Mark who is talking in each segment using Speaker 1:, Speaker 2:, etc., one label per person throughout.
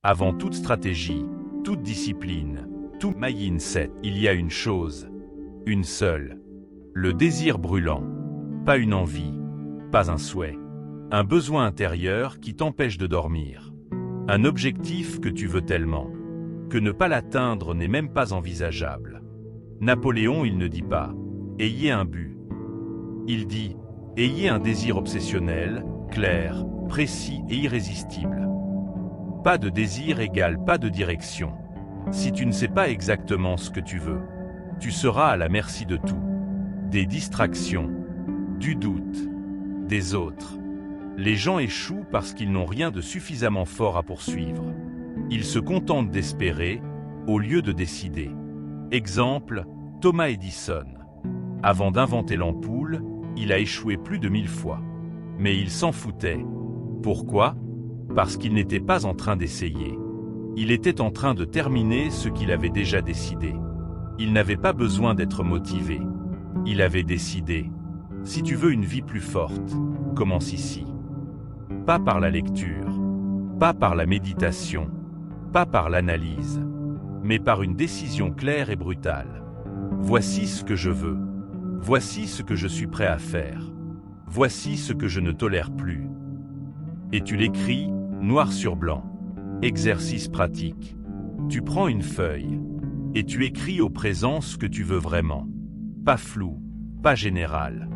Speaker 1: Avant toute stratégie, toute discipline, tout mindset, il y a une chose, une seule. Le désir brûlant. Pas une envie, pas un souhait. Un besoin intérieur qui t'empêche de dormir. Un objectif que tu veux tellement, que ne pas l'atteindre n'est même pas envisageable. Napoléon, il ne dit pas « ayez un but ». Il dit « ayez un désir obsessionnel, clair, précis et irrésistible ». Pas de désir égale pas de direction. Si tu ne sais pas exactement ce que tu veux, tu seras à la merci de tout. Des distractions, du doute, des autres. Les gens échouent parce qu'ils n'ont rien de suffisamment fort à poursuivre. Ils se contentent d'espérer, au lieu de décider. Exemple, Thomas Edison. Avant d'inventer l'ampoule, il a échoué plus de 1000 fois. Mais il s'en foutait. Pourquoi ? Parce qu'il n'était pas en train d'essayer. Il était en train de terminer ce qu'il avait déjà décidé. Il n'avait pas besoin d'être motivé. Il avait décidé. Si tu veux une vie plus forte, commence ici. Pas par la lecture, pas par la méditation, pas par l'analyse, mais par une décision claire et brutale. Voici ce que je veux. Voici ce que je suis prêt à faire. Voici ce que je ne tolère plus. Et tu l'écris, noir sur blanc. Exercice pratique. Tu prends une feuille et tu écris au présent ce que tu veux vraiment. Pas flou, pas général.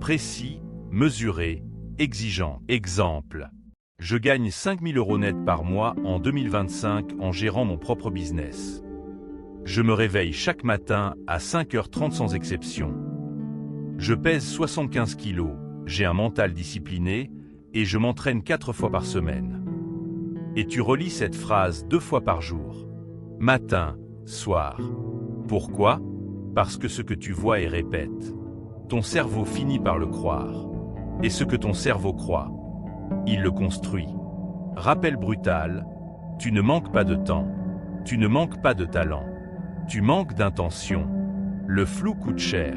Speaker 1: Précis, mesuré, exigeant. Exemple. Je gagne 5 000 € net par mois en 2025 en gérant mon propre business. Je me réveille chaque matin à 5h30 sans exception. Je pèse 75 kilos, j'ai un mental discipliné et je m'entraîne 4 fois par semaine. Et tu relis cette phrase 2 fois par jour. Matin, soir. Pourquoi ? Parce que ce que tu vois et répètes, ton cerveau finit par le croire. Et ce que ton cerveau croit, il le construit. Rappel brutal, tu ne manques pas de temps, tu ne manques pas de talent, tu manques d'intention. Le flou coûte cher.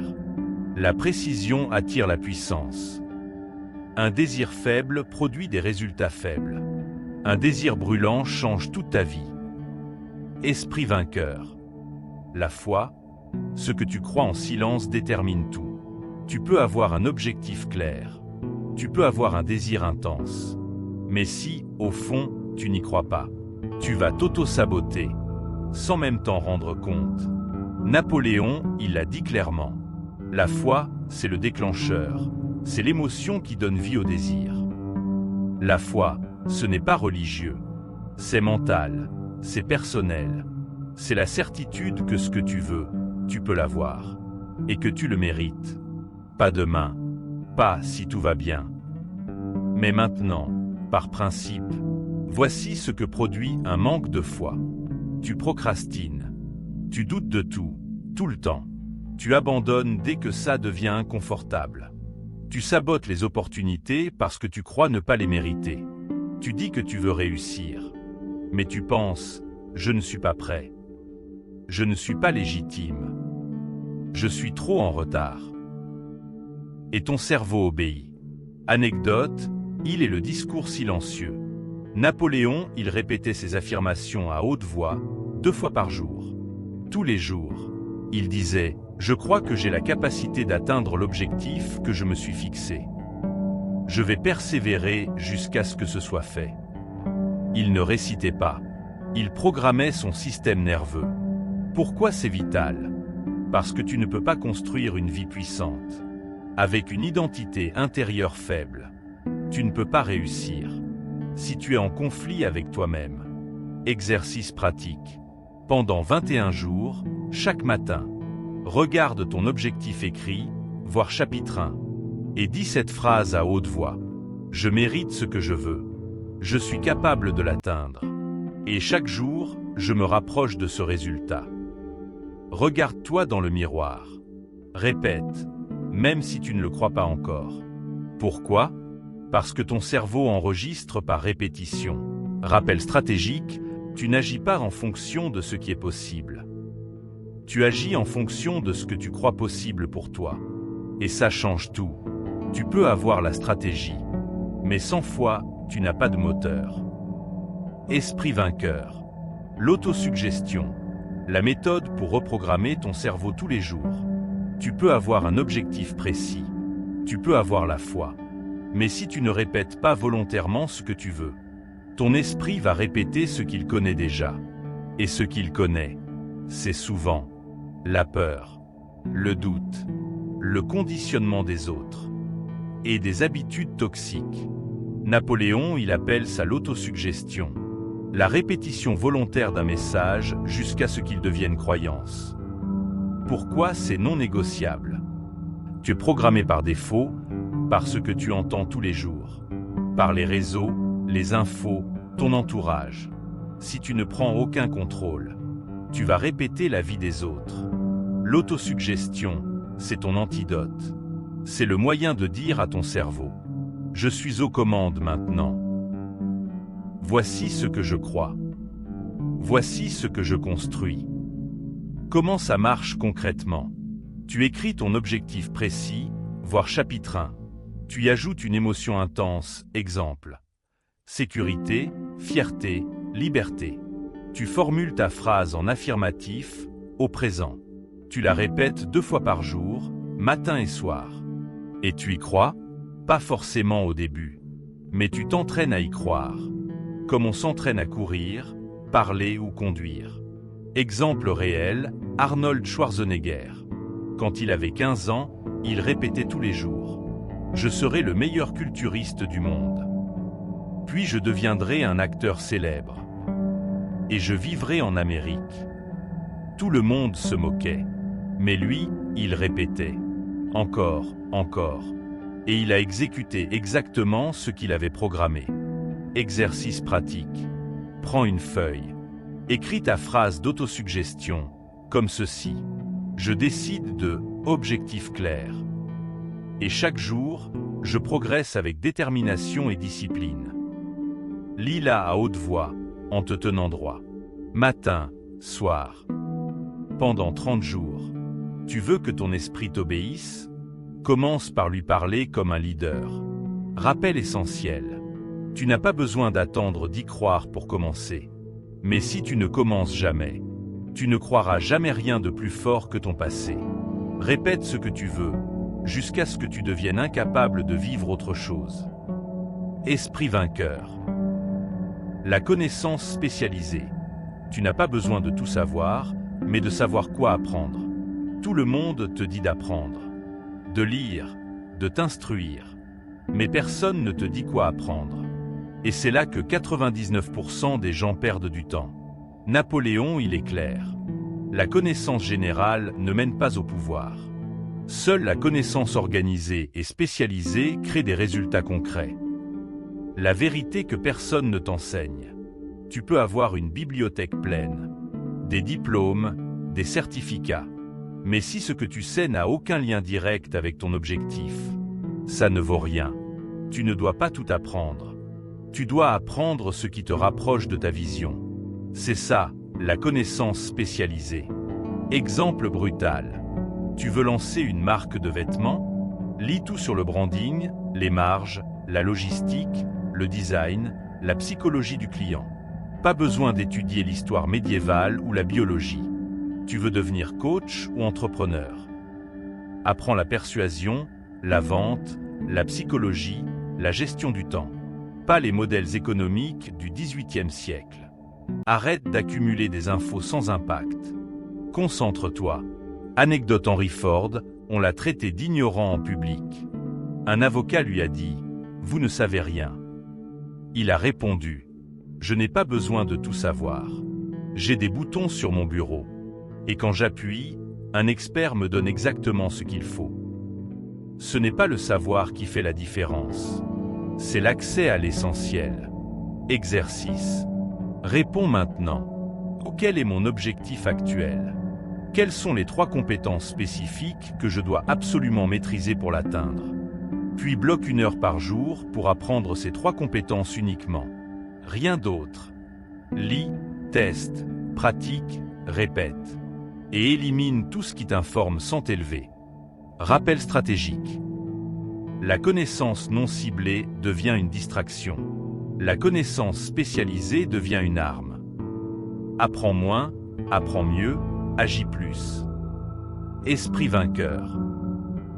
Speaker 1: La précision attire la puissance. Un désir faible produit des résultats faibles. Un désir brûlant change toute ta vie. Esprit vainqueur. La foi, ce que tu crois en silence détermine tout. Tu peux avoir un objectif clair. Tu peux avoir un désir intense. Mais si, au fond, tu n'y crois pas, tu vas t'auto-saboter, sans même t'en rendre compte. Napoléon, il l'a dit clairement. La foi, c'est le déclencheur. C'est l'émotion qui donne vie au désir. La foi, ce n'est pas religieux. C'est mental, c'est personnel. C'est la certitude que ce que tu veux, tu peux l'avoir. Et que tu le mérites. Pas demain, pas si tout va bien. Mais maintenant, par principe, voici ce que produit un manque de foi. Tu procrastines. Tu doutes de tout, tout le temps. Tu abandonnes dès que ça devient inconfortable. Tu sabotes les opportunités parce que tu crois ne pas les mériter. Tu dis que tu veux réussir. Mais tu penses, je ne suis pas prêt. Je ne suis pas légitime. Je suis trop en retard. Et ton cerveau obéit. Anecdote, il est le discours silencieux. Napoléon, il répétait ses affirmations à haute voix, 2 fois par jour. Tous les jours. Il disait « Je crois que j'ai la capacité d'atteindre l'objectif que je me suis fixé. Je vais persévérer jusqu'à ce que ce soit fait. » Il ne récitait pas. Il programmait son système nerveux. Pourquoi c'est vital ? Parce que tu ne peux pas construire une vie puissante. Avec une identité intérieure faible, tu ne peux pas réussir. Si tu es en conflit avec toi-même. Exercice pratique. Pendant 21 jours, chaque matin, regarde ton objectif écrit, voire chapitre 1, et dis cette phrase à haute voix. Je mérite ce que je veux. Je suis capable de l'atteindre. Et chaque jour, je me rapproche de ce résultat. Regarde-toi dans le miroir. Répète, même si tu ne le crois pas encore. Pourquoi ? Parce que ton cerveau enregistre par répétition. Rappel stratégique, tu n'agis pas en fonction de ce qui est possible. Tu agis en fonction de ce que tu crois possible pour toi. Et ça change tout. Tu peux avoir la stratégie, mais sans foi, tu n'as pas de moteur. Esprit vainqueur. L'autosuggestion. La méthode pour reprogrammer ton cerveau tous les jours. Tu peux avoir un objectif précis. Tu peux avoir la foi. Mais si tu ne répètes pas volontairement ce que tu veux, ton esprit va répéter ce qu'il connaît déjà. Et ce qu'il connaît, c'est souvent la peur, le doute, le conditionnement des autres et des habitudes toxiques. Napoléon, il appelle ça l'autosuggestion, la répétition volontaire d'un message jusqu'à ce qu'il devienne croyance. Pourquoi c'est non négociable? Tu es programmé par défaut, par ce que tu entends tous les jours, par les réseaux, les infos, ton entourage. Si tu ne prends aucun contrôle, tu vas répéter la vie des autres. L'autosuggestion, c'est ton antidote. C'est le moyen de dire à ton cerveau: je suis aux commandes maintenant. Voici ce que je crois. Voici ce que je construis. Comment ça marche concrètement? Tu écris ton objectif précis, voire chapitre 1. Tu y ajoutes une émotion intense, exemple: sécurité, fierté, liberté. Tu formules ta phrase en affirmatif, au présent. Tu la répètes 2 fois par jour, matin et soir. Et tu y crois? Pas forcément au début. Mais tu t'entraînes à y croire. Comme on s'entraîne à courir, parler ou conduire. Exemple réel, Arnold Schwarzenegger. Quand il avait 15 ans, il répétait tous les jours: je serai le meilleur culturiste du monde. Puis je deviendrai un acteur célèbre. Et je vivrai en Amérique. Tout le monde se moquait. Mais lui, il répétait. Encore, encore. Et il a exécuté exactement ce qu'il avait programmé. Exercice pratique. Prends une feuille. Écris ta phrase d'autosuggestion, comme ceci: je décide de objectif clair. Et chaque jour, je progresse avec détermination et discipline. Lis-la à haute voix, en te tenant droit. Matin, soir. Pendant 30 jours. Tu veux que ton esprit t'obéisse? Commence par lui parler comme un leader. Rappel essentiel. Tu n'as pas besoin d'attendre d'y croire pour commencer. Mais si tu ne commences jamais, tu ne croiras jamais rien de plus fort que ton passé. Répète ce que tu veux, jusqu'à ce que tu deviennes incapable de vivre autre chose. Esprit vainqueur. La connaissance spécialisée. Tu n'as pas besoin de tout savoir, mais de savoir quoi apprendre. Tout le monde te dit d'apprendre, de lire, de t'instruire. Mais personne ne te dit quoi apprendre. Et c'est là que 99% des gens perdent du temps. Napoléon, il est clair. La connaissance générale ne mène pas au pouvoir. Seule la connaissance organisée et spécialisée crée des résultats concrets. La vérité que personne ne t'enseigne. Tu peux avoir une bibliothèque pleine, des diplômes, des certificats. Mais si ce que tu sais n'a aucun lien direct avec ton objectif, ça ne vaut rien. Tu ne dois pas tout apprendre. Tu dois apprendre ce qui te rapproche de ta vision. C'est ça, la connaissance spécialisée. Exemple brutal. Tu veux lancer une marque de vêtements? Lis tout sur le branding, les marges, la logistique, le design, la psychologie du client. Pas besoin d'étudier l'histoire médiévale ou la biologie. Tu veux devenir coach ou entrepreneur? Apprends la persuasion, la vente, la psychologie, la gestion du temps. Pas les modèles économiques du XVIIIe siècle. Arrête d'accumuler des infos sans impact. Concentre-toi. Anecdote: Henry Ford, on l'a traité d'ignorant en public. Un avocat lui a dit: vous ne savez rien. Il a répondu: je n'ai pas besoin de tout savoir. J'ai des boutons sur mon bureau. Et quand j'appuie, un expert me donne exactement ce qu'il faut. Ce n'est pas le savoir qui fait la différence. C'est l'accès à l'essentiel. Exercice. Réponds maintenant. Quel est mon objectif actuel? Quelles sont les 3 compétences spécifiques que je dois absolument maîtriser pour l'atteindre? Puis bloque 1 heure par jour pour apprendre ces 3 compétences uniquement. Rien d'autre. Lis, teste, pratique, répète. Et élimine tout ce qui t'informe sans t'élever. Rappel stratégique. La connaissance non ciblée devient une distraction. La connaissance spécialisée devient une arme. Apprends moins, apprends mieux, agis plus. Esprit vainqueur.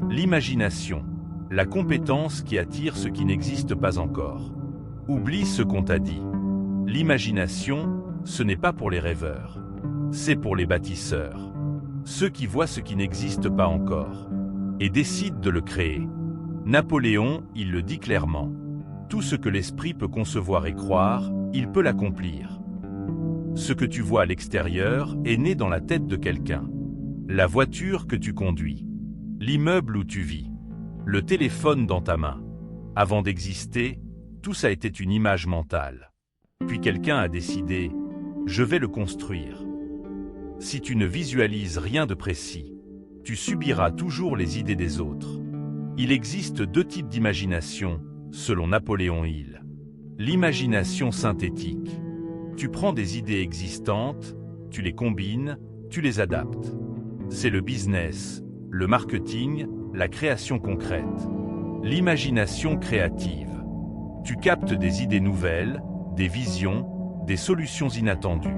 Speaker 1: L'imagination, la compétence qui attire ce qui n'existe pas encore. Oublie ce qu'on t'a dit. L'imagination, ce n'est pas pour les rêveurs. C'est pour les bâtisseurs. Ceux qui voient ce qui n'existe pas encore et décident de le créer. Napoléon, il le dit clairement. Tout ce que l'esprit peut concevoir et croire, il peut l'accomplir. Ce que tu vois à l'extérieur est né dans la tête de quelqu'un. La voiture que tu conduis, l'immeuble où tu vis, le téléphone dans ta main. Avant d'exister, tout ça était une image mentale. Puis quelqu'un a décidé, je vais le construire. Si tu ne visualises rien de précis, tu subiras toujours les idées des autres. Il existe deux types d'imagination, selon Napoléon Hill. L'imagination synthétique. Tu prends des idées existantes, tu les combines, tu les adaptes. C'est le business, le marketing, la création concrète. L'imagination créative. Tu captes des idées nouvelles, des visions, des solutions inattendues.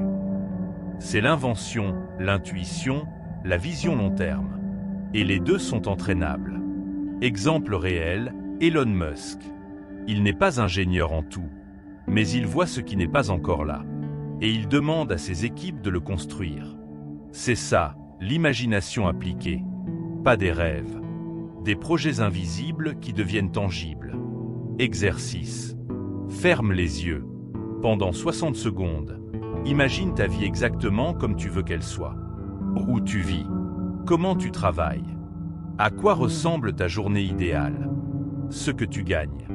Speaker 1: C'est l'invention, l'intuition, la vision long terme. Et les deux sont entraînables. Exemple réel, Elon Musk. Il n'est pas ingénieur en tout, mais il voit ce qui n'est pas encore là. Et il demande à ses équipes de le construire. C'est ça, l'imagination appliquée. Pas des rêves. Des projets invisibles qui deviennent tangibles. Exercice. Ferme les yeux. Pendant 60 secondes, imagine ta vie exactement comme tu veux qu'elle soit. Où tu vis. Comment tu travailles. À quoi ressemble ta journée idéale. Ce que tu gagnes.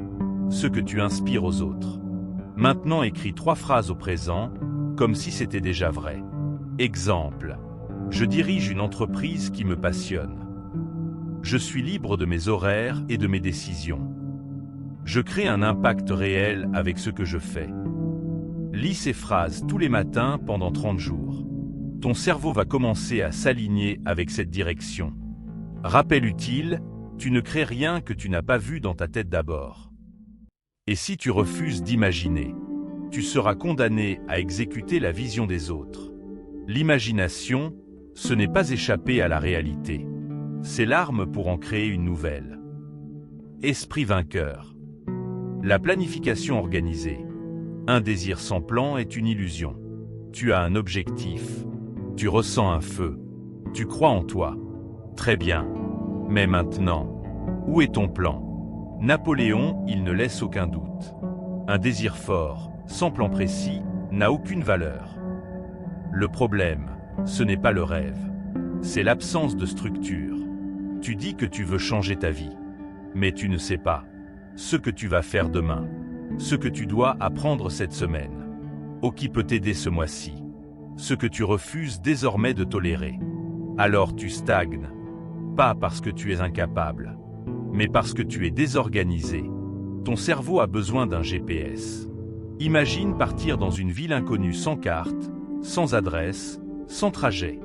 Speaker 1: Ce que tu inspires aux autres. Maintenant écris 3 phrases au présent, comme si c'était déjà vrai. Exemple. Je dirige une entreprise qui me passionne. Je suis libre de mes horaires et de mes décisions. Je crée un impact réel avec ce que je fais. Lis ces phrases tous les matins pendant 30 jours. Ton cerveau va commencer à s'aligner avec cette direction. Rappel utile, tu ne crées rien que tu n'as pas vu dans ta tête d'abord. Et si tu refuses d'imaginer, tu seras condamné à exécuter la vision des autres. L'imagination, ce n'est pas échapper à la réalité. C'est l'arme pour en créer une nouvelle. Esprit vainqueur. La planification organisée. Un désir sans plan est une illusion. Tu as un objectif. Tu ressens un feu. Tu crois en toi. Très bien. Mais maintenant, où est ton plan? Napoléon, il ne laisse aucun doute. Un désir fort, sans plan précis, n'a aucune valeur. Le problème, ce n'est pas le rêve. C'est l'absence de structure. Tu dis que tu veux changer ta vie. Mais tu ne sais pas ce que tu vas faire demain. Ce que tu dois apprendre cette semaine. Ou qui peut t'aider ce mois-ci. Ce que tu refuses désormais de tolérer. Alors tu stagnes. Pas parce que tu es incapable, mais parce que tu es désorganisé. Ton cerveau a besoin d'un GPS. Imagine partir dans une ville inconnue sans carte, sans adresse, sans trajet.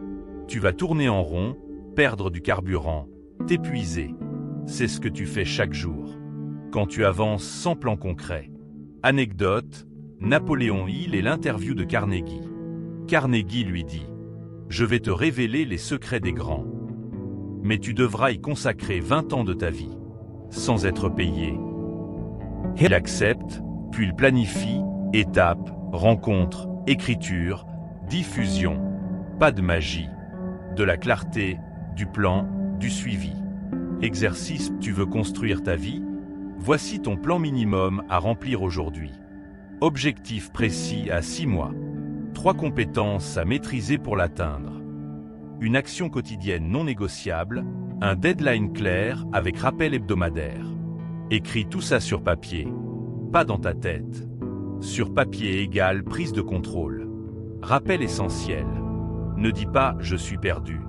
Speaker 1: Tu vas tourner en rond, perdre du carburant, t'épuiser. C'est ce que tu fais chaque jour. Quand tu avances sans plan concret. Anecdote, Napoléon Hill et l'interview de Carnegie. Carnegie lui dit « Je vais te révéler les secrets des grands. Mais tu devras y consacrer 20 ans de ta vie, sans être payé. » Il accepte, puis il planifie, étape, rencontre, écriture, diffusion. Pas de magie. De la clarté, du plan, du suivi. Exercice, tu veux construire ta vie? Voici ton plan minimum à remplir aujourd'hui. Objectif précis à 6 mois. 3 compétences à maîtriser pour l'atteindre. Une action quotidienne non négociable, un deadline clair avec rappel hebdomadaire. Écris tout ça sur papier, pas dans ta tête. Sur papier égale prise de contrôle. Rappel essentiel. Ne dis pas « je suis perdu ».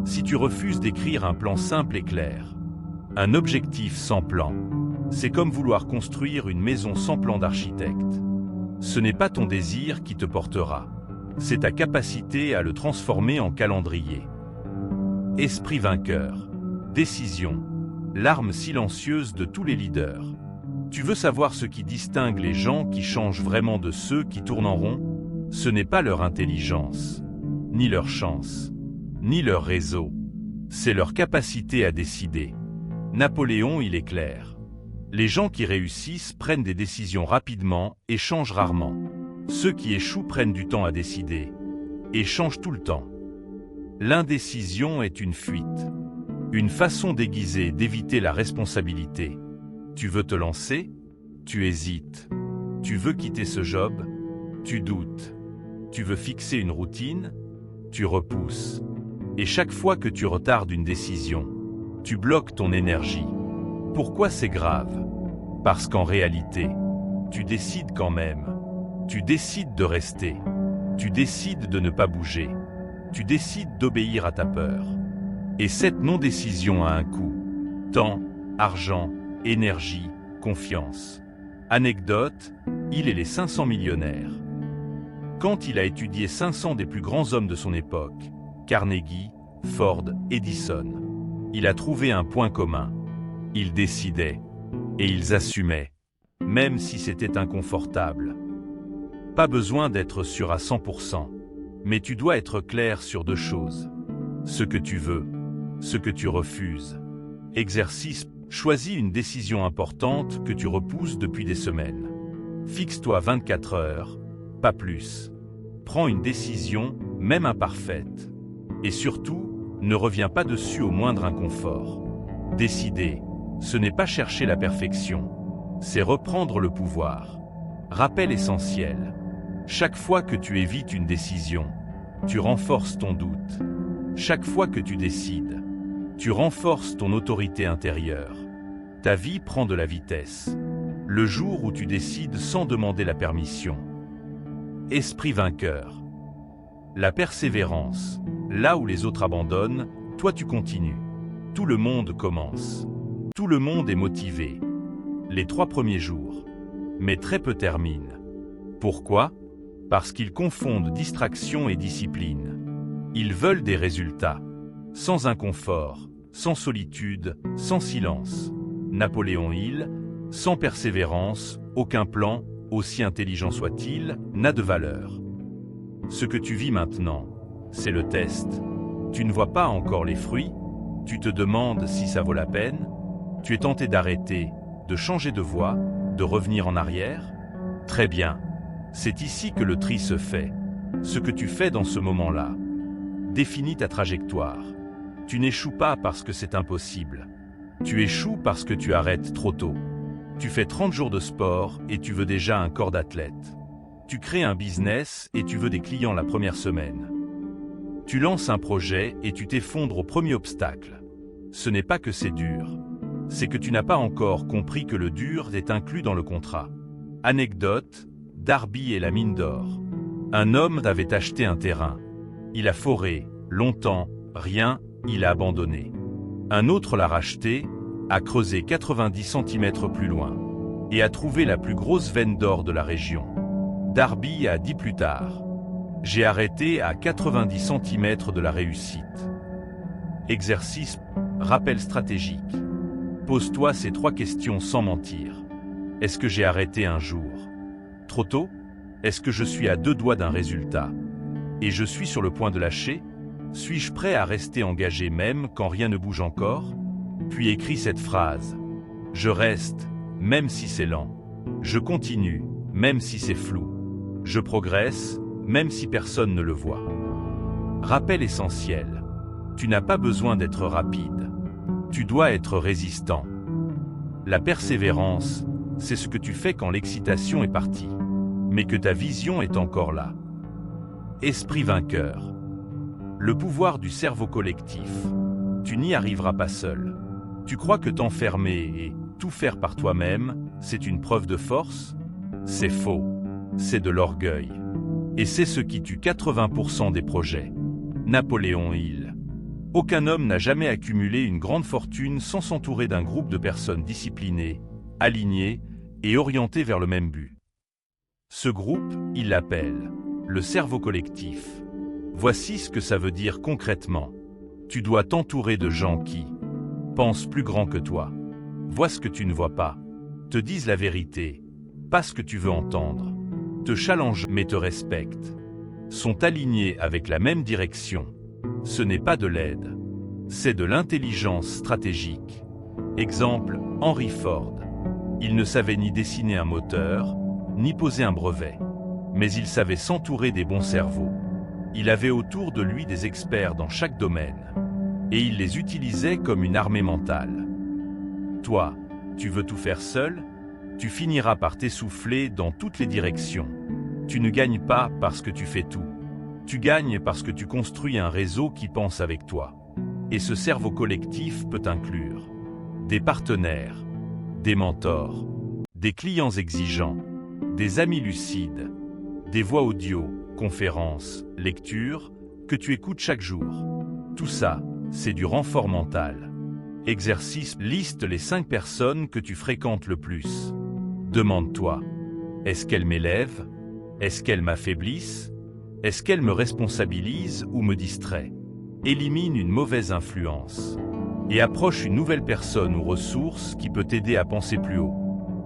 Speaker 1: Si tu refuses d'écrire un plan simple et clair. Un objectif sans plan. C'est comme vouloir construire une maison sans plan d'architecte. Ce n'est pas ton désir qui te portera. C'est ta capacité à le transformer en calendrier. Esprit vainqueur. Décision. L'arme silencieuse de tous les leaders. Tu veux savoir ce qui distingue les gens qui changent vraiment de ceux qui tournent en rond? Ce n'est pas leur intelligence, ni leur chance, ni leur réseau. C'est leur capacité à décider. Napoléon, il est clair. Les gens qui réussissent prennent des décisions rapidement et changent rarement. Ceux qui échouent prennent du temps à décider et changent tout le temps. L'indécision est une fuite, une façon déguisée d'éviter la responsabilité. Tu veux te lancer? Tu hésites. Tu veux quitter ce job? Tu doutes. Tu veux fixer une routine? Tu repousses. Et chaque fois que tu retardes une décision, tu bloques ton énergie. Pourquoi c'est grave? Parce qu'en réalité, tu décides quand même. Tu décides de rester. Tu décides de ne pas bouger. Tu décides d'obéir à ta peur. Et cette non-décision a un coût. Temps, argent, énergie, confiance. Anecdote, il est les 500 millionnaires. Quand il a étudié 500 des plus grands hommes de son époque, Carnegie, Ford, Edison, il a trouvé un point commun. Ils décidaient et ils assumaient, même si c'était inconfortable. Pas besoin d'être sûr à 100%, mais tu dois être clair sur deux choses. Ce que tu veux, ce que tu refuses. Exercice, choisis une décision importante que tu repousses depuis des semaines. Fixe-toi 24 heures, pas plus. Prends une décision, même imparfaite. Et surtout, ne reviens pas dessus au moindre inconfort. Décider, ce n'est pas chercher la perfection, c'est reprendre le pouvoir. Rappel essentiel. Chaque fois que tu évites une décision, tu renforces ton doute. Chaque fois que tu décides, tu renforces ton autorité intérieure. Ta vie prend de la vitesse. Le jour où tu décides sans demander la permission. Esprit vainqueur. La persévérance. Là où les autres abandonnent, toi tu continues. Tout le monde commence. Tout le monde est motivé. Les 3 premiers jours. Mais très peu terminent. Pourquoi? Parce qu'ils confondent distraction et discipline. Ils veulent des résultats. Sans inconfort, sans solitude, sans silence. Napoléon Hill, sans persévérance, aucun plan, aussi intelligent soit-il, n'a de valeur. Ce que tu vis maintenant, c'est le test. Tu ne vois pas encore les fruits, tu te demandes si ça vaut la peine, tu es tenté d'arrêter, de changer de voie, de revenir en arrière. Très bien, c'est ici que le tri se fait. Ce que tu fais dans ce moment-là définit ta trajectoire. Tu n'échoues pas parce que c'est impossible. Tu échoues parce que tu arrêtes trop tôt. Tu fais 30 jours de sport et tu veux déjà un corps d'athlète. Tu crées un business et tu veux des clients la première semaine. Tu lances un projet et tu t'effondres au premier obstacle. Ce n'est pas que c'est dur. C'est que tu n'as pas encore compris que le dur est inclus dans le contrat. Anecdote, Darby et la mine d'or. Un homme avait acheté un terrain. Il a foré, longtemps, rien, il a abandonné. Un autre l'a racheté, a creusé 90 cm plus loin, et a trouvé la plus grosse veine d'or de la région. Darby a dit plus tard, « J'ai arrêté à 90 cm de la réussite. » Exercice, rappel stratégique. Pose-toi ces 3 questions sans mentir. Est-ce que j'ai arrêté un jour? Trop tôt? Est-ce que je suis à 2 doigts d'un résultat? Et je suis sur le point de lâcher? Suis-je prêt à rester engagé même quand rien ne bouge encore? Puis écris cette phrase. Je reste, même si c'est lent. Je continue, même si c'est flou. Je progresse, même si personne ne le voit. Rappel essentiel. Tu n'as pas besoin d'être rapide. Tu dois être résistant. La persévérance, c'est ce que tu fais quand l'excitation est partie, mais que ta vision est encore là. Esprit vainqueur. Le pouvoir du cerveau collectif. Tu n'y arriveras pas seul. Tu crois que t'enfermer et tout faire par toi-même, c'est une preuve de force? C'est faux. C'est de l'orgueil. Et c'est ce qui tue 80% des projets. Napoléon Hill. Aucun homme n'a jamais accumulé une grande fortune sans s'entourer d'un groupe de personnes disciplinées, alignées et orientées vers le même but. Ce groupe, il l'appelle le cerveau collectif. Voici ce que ça veut dire concrètement. Tu dois t'entourer de gens qui pensent plus grand que toi, voient ce que tu ne vois pas, te disent la vérité, pas ce que tu veux entendre, te challengent mais te respectent, sont alignés avec la même direction. Ce n'est pas de l'aide, c'est de l'intelligence stratégique. Exemple, Henry Ford. Il ne savait ni dessiner un moteur, ni poser un brevet, mais il savait s'entourer des bons cerveaux. Il avait autour de lui des experts dans chaque domaine, et il les utilisait comme une armée mentale. Toi, tu veux tout faire seul? Tu finiras par t'essouffler dans toutes les directions. Tu ne gagnes pas parce que tu fais tout. Tu gagnes parce que tu construis un réseau qui pense avec toi. Et ce cerveau collectif peut inclure des partenaires, des mentors, des clients exigeants, des amis lucides, des voix audio, conférences, lectures, que tu écoutes chaque jour. Tout ça, c'est du renfort mental. Exercice, liste les 5 personnes que tu fréquentes le plus. Demande-toi, est-ce qu'elles m'élèvent? Est-ce qu'elles m'affaiblissent? Est-ce qu'elles me responsabilisent ou me distraient? Élimine une mauvaise influence et approche une nouvelle personne ou ressource qui peut t'aider à penser plus haut.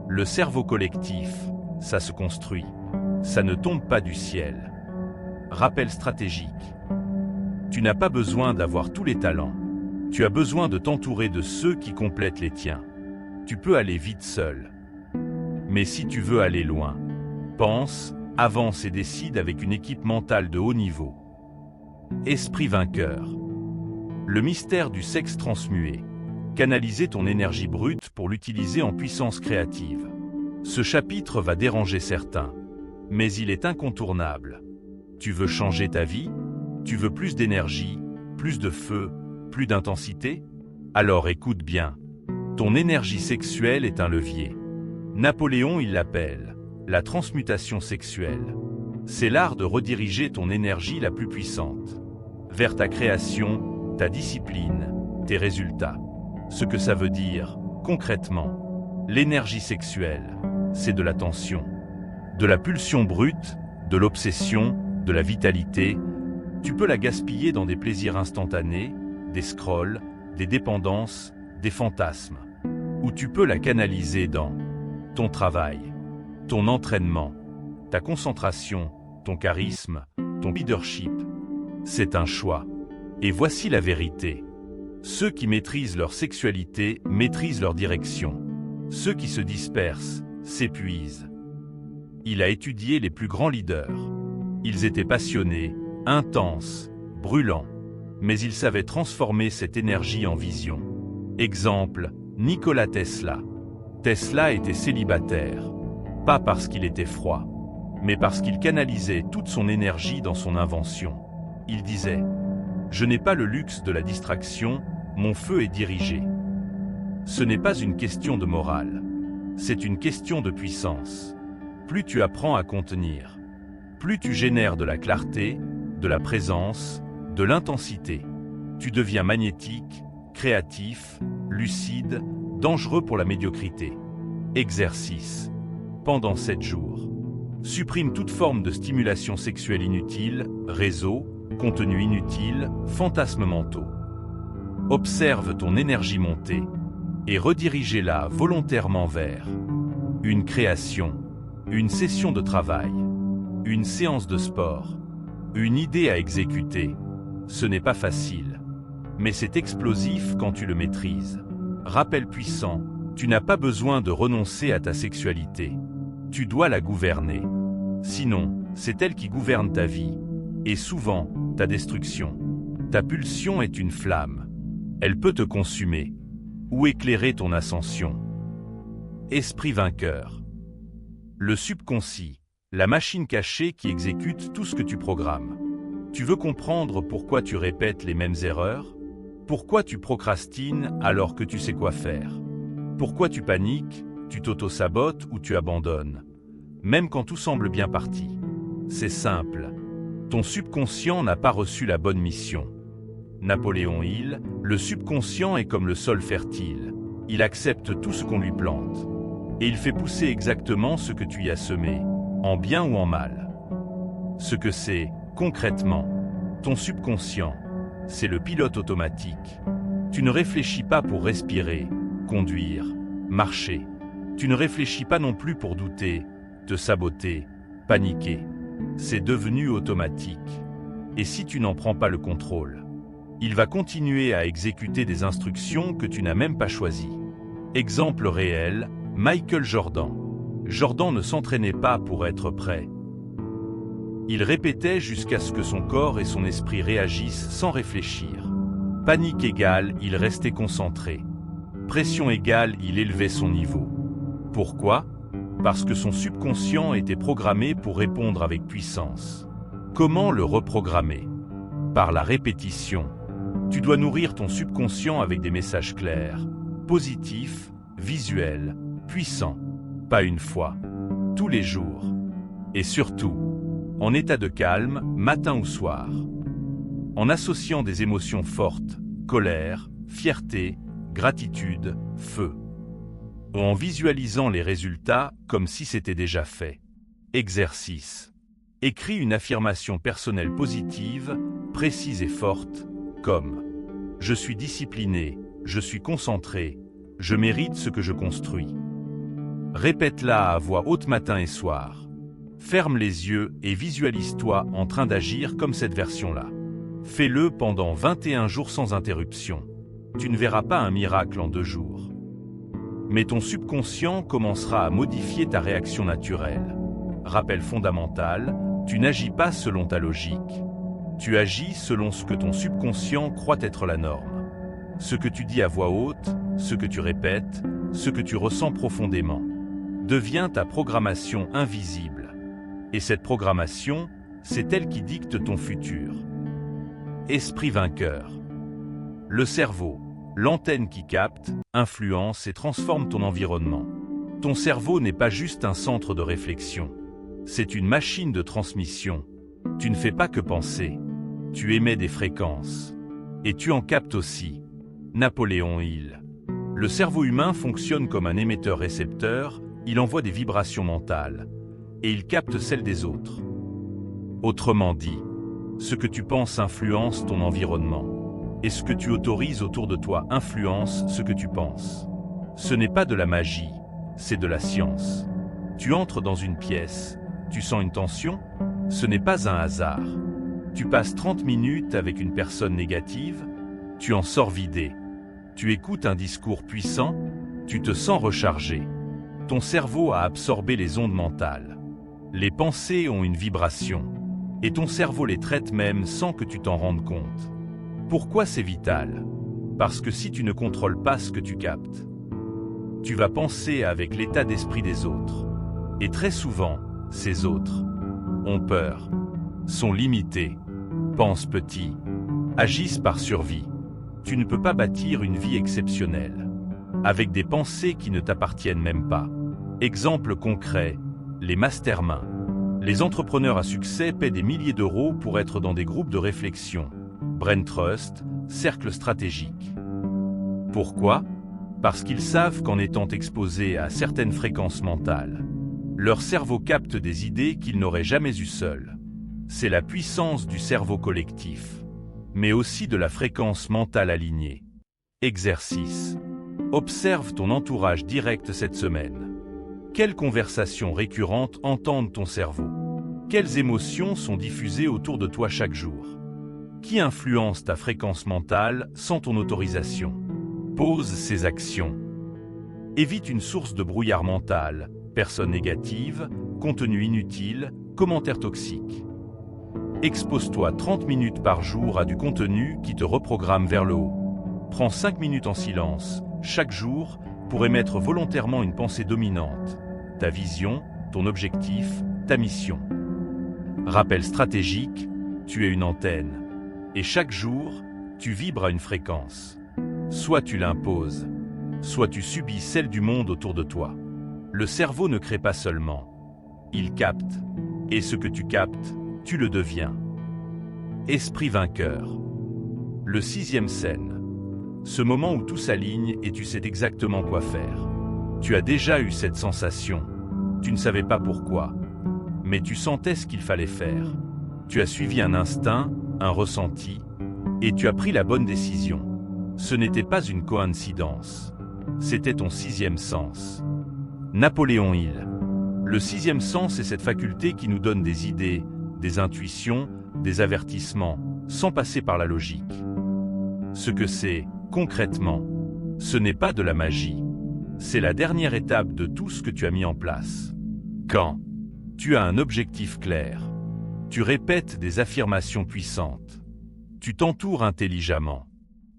Speaker 1: Le cerveau collectif, ça se construit. Ça ne tombe pas du ciel. Rappel stratégique. Tu n'as pas besoin d'avoir tous les talents. Tu as besoin de t'entourer de ceux qui complètent les tiens. Tu peux aller vite seul. Mais si tu veux aller loin, pense, avance et décide avec une équipe mentale de haut niveau. Esprit vainqueur. Le mystère du sexe transmué. Canaliser ton énergie brute pour l'utiliser en puissance créative. Ce chapitre va déranger certains, mais il est incontournable. Tu veux changer ta vie? Tu veux plus d'énergie, plus de feu, plus d'intensité? Alors écoute bien. Ton énergie sexuelle est un levier. Napoléon, il l'appelle la transmutation sexuelle. C'est l'art de rediriger ton énergie la plus puissante vers ta création, ta discipline, tes résultats. Ce que ça veut dire, concrètement, l'énergie sexuelle, c'est de la tension, de la pulsion brute, de l'obsession, de la vitalité. Tu peux la gaspiller dans des plaisirs instantanés, des scrolls, des dépendances, des fantasmes. Ou tu peux la canaliser dans ton travail, ton entraînement, ta concentration, ton charisme, ton leadership. C'est un choix. Et voici la vérité. Ceux qui maîtrisent leur sexualité maîtrisent leur direction. Ceux qui se dispersent s'épuisent. Il a étudié les plus grands leaders. Ils étaient passionnés, intenses, brûlants. Mais ils savaient transformer cette énergie en vision. Exemple, Nikola Tesla. Tesla était célibataire. Pas parce qu'il était froid, mais parce qu'il canalisait toute son énergie dans son invention. Il disait « Je n'ai pas le luxe de la distraction, mon feu est dirigé. » Ce n'est pas une question de morale, c'est une question de puissance. Plus tu apprends à contenir, plus tu génères de la clarté, de la présence, de l'intensité. Tu deviens magnétique, créatif, lucide, dangereux pour la médiocrité. Exercice. Pendant 7 jours. Supprime toute forme de stimulation sexuelle inutile, réseau, contenu inutile, fantasmes mentaux. Observe ton énergie monter et redirigez-la volontairement vers une création, une session de travail, une séance de sport, une idée à exécuter. Ce n'est pas facile, mais c'est explosif quand tu le maîtrises. Rappel puissant, tu n'as pas besoin de renoncer à ta sexualité. Tu dois la gouverner. Sinon, c'est elle qui gouverne ta vie, et souvent, ta destruction. Ta pulsion est une flamme. Elle peut te consumer, ou éclairer ton ascension. Esprit vainqueur. Le subconscient, la machine cachée qui exécute tout ce que tu programmes. Tu veux comprendre pourquoi tu répètes les mêmes erreurs? Pourquoi tu procrastines alors que tu sais quoi faire? Pourquoi tu paniques, tu t'auto-sabotes ou tu abandonnes, même quand tout semble bien parti? C'est simple. Ton subconscient n'a pas reçu la bonne mission. Napoléon Hill, le subconscient est comme le sol fertile. Il accepte tout ce qu'on lui plante. Et il fait pousser exactement ce que tu y as semé, en bien ou en mal. Ce que c'est, concrètement, ton subconscient, c'est le pilote automatique. Tu ne réfléchis pas pour respirer, conduire, marcher. Tu ne réfléchis pas non plus pour douter, te saboter, paniquer. C'est devenu automatique. Et si tu n'en prends pas le contrôle, il va continuer à exécuter des instructions que tu n'as même pas choisies. Exemple réel, Michael Jordan. Jordan ne s'entraînait pas pour être prêt. Il répétait jusqu'à ce que son corps et son esprit réagissent sans réfléchir. Panique égale, il restait concentré. Pression égale, il élevait son niveau. Pourquoi ? Parce que son subconscient était programmé pour répondre avec puissance. Comment le reprogrammer ? Par la répétition. Tu dois nourrir ton subconscient avec des messages clairs, positifs, visuels, puissants. Pas une fois, tous les jours. Et surtout, en état de calme, matin ou soir. En associant des émotions fortes, colère, fierté, gratitude, feu. Ou en visualisant les résultats comme si c'était déjà fait. Exercice. Écris une affirmation personnelle positive, précise et forte, comme « Je suis discipliné, je suis concentré, je mérite ce que je construis ». Répète-la à voix haute matin et soir. Ferme les yeux et visualise-toi en train d'agir comme cette version-là. Fais-le pendant 21 jours sans interruption. Tu ne verras pas un miracle en 2 jours. Mais ton subconscient commencera à modifier ta réaction naturelle. Rappel fondamental, tu n'agis pas selon ta logique. Tu agis selon ce que ton subconscient croit être la norme. Ce que tu dis à voix haute, ce que tu répètes, ce que tu ressens profondément, devient ta programmation invisible. Et cette programmation, c'est elle qui dicte ton futur. Esprit vainqueur. Le cerveau, l'antenne qui capte, influence et transforme ton environnement. Ton cerveau n'est pas juste un centre de réflexion. C'est une machine de transmission. Tu ne fais pas que penser. Tu émets des fréquences. Et tu en captes aussi. Napoléon Hill. Le cerveau humain fonctionne comme un émetteur-récepteur, il envoie des vibrations mentales. Et il capte celles des autres. Autrement dit, ce que tu penses influence ton environnement. Et ce que tu autorises autour de toi influence ce que tu penses. Ce n'est pas de la magie, c'est de la science. Tu entres dans une pièce, tu sens une tension, ce n'est pas un hasard. Tu passes 30 minutes avec une personne négative, tu en sors vidé. Tu écoutes un discours puissant, tu te sens rechargé. Ton cerveau a absorbé les ondes mentales. Les pensées ont une vibration, et ton cerveau les traite même sans que tu t'en rendes compte. Pourquoi c'est vital ? Parce que si tu ne contrôles pas ce que tu captes, tu vas penser avec l'état d'esprit des autres. Et très souvent, ces autres ont peur, sont limités, pensent petit, agissent par survie. Tu ne peux pas bâtir une vie exceptionnelle avec des pensées qui ne t'appartiennent même pas. Exemple concret, les masterminds. Les entrepreneurs à succès paient des milliers d'euros pour être dans des groupes de réflexion. Brain Trust, cercle stratégique. Pourquoi ? Parce qu'ils savent qu'en étant exposés à certaines fréquences mentales, leur cerveau capte des idées qu'ils n'auraient jamais eues seuls. C'est la puissance du cerveau collectif, mais aussi de la fréquence mentale alignée. Exercice. Observe ton entourage direct cette semaine. Quelles conversations récurrentes entendent ton cerveau ? Quelles émotions sont diffusées autour de toi chaque jour ? Qui influence ta fréquence mentale sans ton autorisation ? Pose ces actions. Évite une source de brouillard mental, personnes négatives, contenu inutile, commentaires toxiques. Expose-toi 30 minutes par jour à du contenu qui te reprogramme vers le haut. Prends 5 minutes en silence, chaque jour, pour émettre volontairement une pensée dominante. Ta vision, ton objectif, ta mission. Rappel stratégique, tu es une antenne. Et chaque jour, tu vibres à une fréquence. Soit tu l'imposes, soit tu subis celle du monde autour de toi. Le cerveau ne crée pas seulement, il capte. Et ce que tu captes, tu le deviens. Esprit vainqueur. Le 6e scène. Ce moment où tout s'aligne et tu sais exactement quoi faire. Tu as déjà eu cette sensation. Tu ne savais pas pourquoi, mais tu sentais ce qu'il fallait faire. Tu as suivi un instinct, un ressenti, et tu as pris la bonne décision. Ce n'était pas une coïncidence. C'était ton 6e sens. Napoléon Hill. Le sixième sens est cette faculté qui nous donne des idées, des intuitions, des avertissements, sans passer par la logique. Ce que c'est, concrètement, ce n'est pas de la magie. C'est la dernière étape de tout ce que tu as mis en place. Quand tu as un objectif clair, tu répètes des affirmations puissantes, tu t'entoures intelligemment,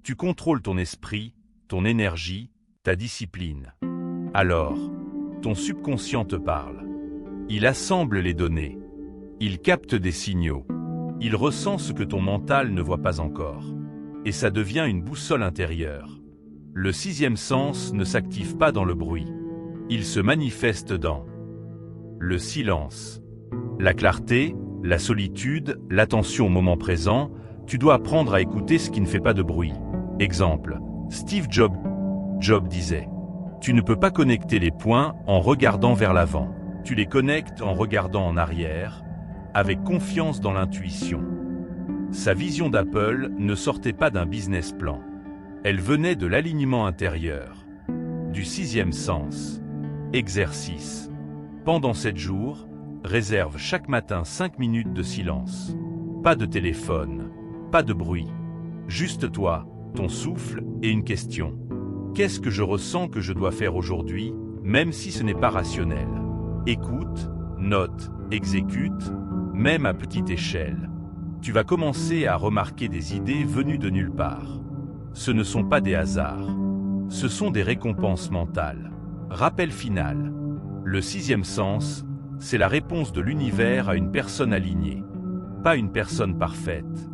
Speaker 1: tu contrôles ton esprit, ton énergie, ta discipline. Alors, ton subconscient te parle. Il assemble les données. Il capte des signaux. Il ressent ce que ton mental ne voit pas encore. Et ça devient une boussole intérieure. Le sixième sens ne s'active pas dans le bruit. Il se manifeste dans le silence. La clarté, la solitude, l'attention au moment présent, tu dois apprendre à écouter ce qui ne fait pas de bruit. Exemple, Steve Jobs. Jobs disait, tu ne peux pas connecter les points en regardant vers l'avant. Tu les connectes en regardant en arrière, avec confiance dans l'intuition. Sa vision d'Apple ne sortait pas d'un business plan. Elle venait de l'alignement intérieur, du sixième sens. Exercice. Pendant 7 jours, réserve chaque matin 5 minutes de silence. Pas de téléphone, pas de bruit. Juste toi, ton souffle et une question. Qu'est-ce que je ressens que je dois faire aujourd'hui, même si ce n'est pas rationnel? Écoute, note, exécute, même à petite échelle. Tu vas commencer à remarquer des idées venues de nulle part. Ce ne sont pas des hasards. Ce sont des récompenses mentales. Rappel final. Le sixième sens, c'est la réponse de l'univers à une personne alignée. Pas une personne parfaite,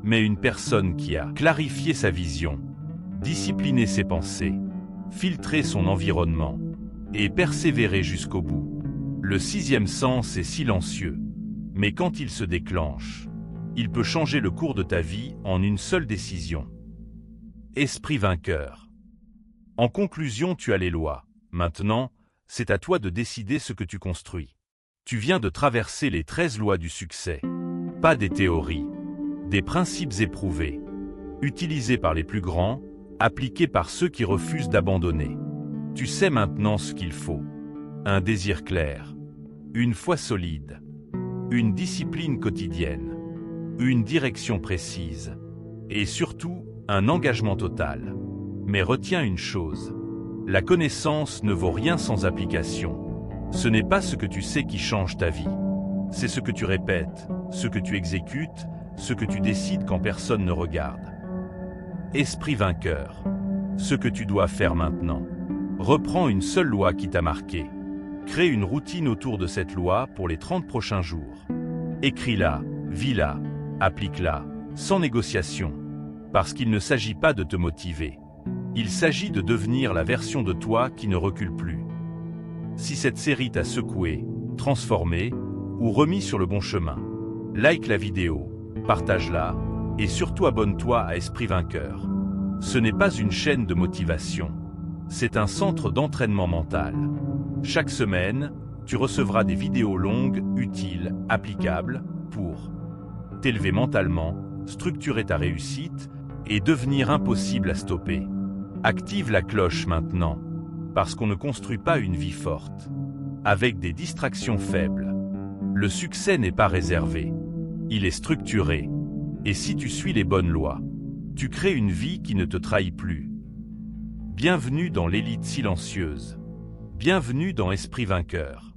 Speaker 1: mais une personne qui a clarifié sa vision, discipliné ses pensées, filtré son environnement et persévéré jusqu'au bout. Le sixième sens est silencieux, mais quand il se déclenche, il peut changer le cours de ta vie en une seule décision. Esprit vainqueur. En conclusion, tu as les lois. Maintenant, c'est à toi de décider ce que tu construis. Tu viens de traverser les 13 lois du succès. Pas des théories, des principes éprouvés, utilisés par les plus grands, appliqués par ceux qui refusent d'abandonner. Tu sais maintenant ce qu'il faut. Un désir clair, une foi solide, une discipline quotidienne, une direction précise, et surtout, un engagement total. Mais retiens une chose, la connaissance ne vaut rien sans application. Ce n'est pas ce que tu sais qui change ta vie. C'est ce que tu répètes, ce que tu exécutes, ce que tu décides quand personne ne regarde. Esprit vainqueur. Ce que tu dois faire maintenant. Reprends une seule loi qui t'a marqué. Crée une routine autour de cette loi pour les 30 prochains jours. Écris-la, vis-la, applique-la, sans négociation. Parce qu'il ne s'agit pas de te motiver. Il s'agit de devenir la version de toi qui ne recule plus. Si cette série t'a secoué, transformé ou remis sur le bon chemin, like la vidéo, partage-la et surtout abonne-toi à Esprit Vainqueur. Ce n'est pas une chaîne de motivation, c'est un centre d'entraînement mental. Chaque semaine, tu recevras des vidéos longues, utiles, applicables, pour t'élever mentalement, structurer ta réussite et devenir impossible à stopper. Active la cloche maintenant, parce qu'on ne construit pas une vie forte avec des distractions faibles. Le succès n'est pas réservé, il est structuré. Et si tu suis les bonnes lois, tu crées une vie qui ne te trahit plus. Bienvenue dans l'élite silencieuse. Bienvenue dans Esprit Vainqueur.